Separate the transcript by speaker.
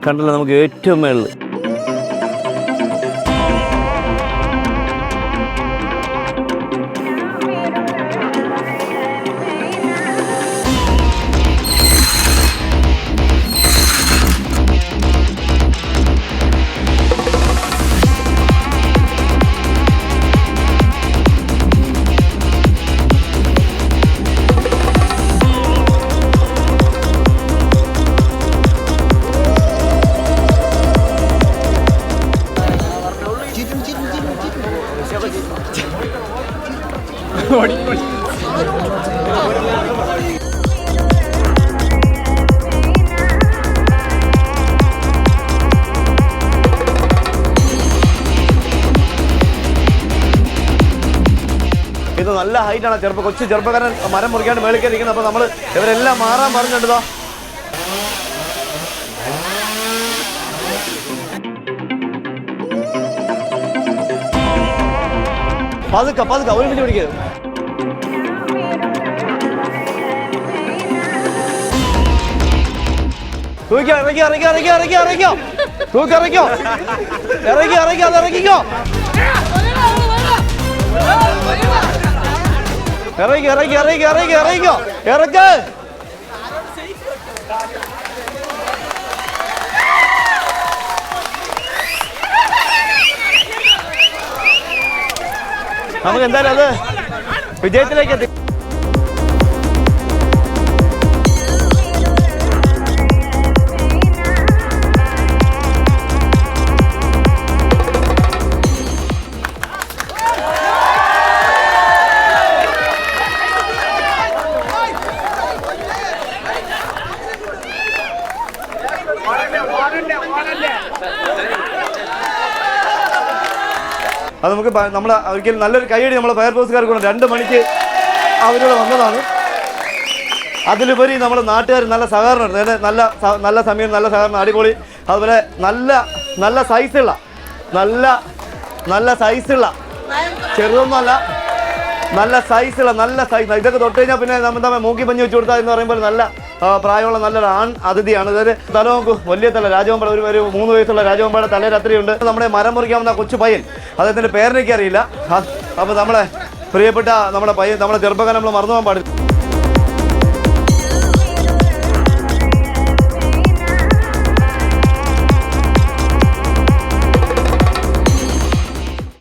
Speaker 1: കണ്ടല്ലോ നമുക്ക് ഏറ്റവും മേളിൽ. ഇത് നല്ല ഹൈറ്റാണ്. കൊച്ചു ചെറുപ്പക്കാരൻ മരം മുറിക്കാണ്ട് മേളിക്കാൻ ഇരിക്കുന്നത്. അപ്പോൾ നമ്മൾ ഇവരെല്ലാം മാറാൻ പറഞ്ഞിട്ടുണ്ടോ. പതുക്കെ ഒരു മിനിറ്റ് പിടിക്കുക. തൂക്കിയോ ഇറക്കിയോ തൂക്കി ഇറക്കിയോ അത് ഇറക്കിക്കോ. ഇറക്കിക്കോ ഇറക്ക്. നമുക്ക് എന്തായാലും അത് വിജയത്തിലേക്ക് എത്തി. അത് നമുക്ക് നമ്മൾ ഒരിക്കലും നല്ലൊരു കൈയടി നമ്മളെ ഫയർഫോഴ്സുകാർക്ക് കൊണ്ട് 2 മണിക്ക് അവരോട് വന്നതാണ്. അതിലുപരി നമ്മൾ നാട്ടുകാർ നല്ല സഹകരണം, നല്ല സമയം, നല്ല സഹകരണം, അടിപൊളി. അതുപോലെ നല്ല സൈസുള്ള ചെറുതൊന്നുമല്ല, നല്ല സൈസ് ഇതൊക്കെ തൊട്ട് കഴിഞ്ഞാൽ പിന്നെ നമ്മൾ മൂക്കി പഞ്ഞി വെച്ച് കൊടുത്താൽ എന്ന് പറയുമ്പോൾ നല്ല പ്രായമുള്ള നല്ലൊരു ആൺ അതിഥിയാണ്. ഇതൊരു തല നോക്കൂ, വലിയ തല, രാജവമ്പാട ഒരു 3 വയസ്സുള്ള രാജവമ്പാട തലയിൽ അത്രയുണ്ട്. നമ്മുടെ മരം മുറിക്കാവുന്ന കൊച്ചു പയ്യൻ, അദ്ദേഹത്തിൻ്റെ പേരെനിക്ക് അറിയില്ല. അപ്പോൾ നമ്മളെ പ്രിയപ്പെട്ട നമ്മുടെ ചെറുപ്പക്കാരൻ നമ്മൾ മറന്നു പോകാൻ പാടില്ല.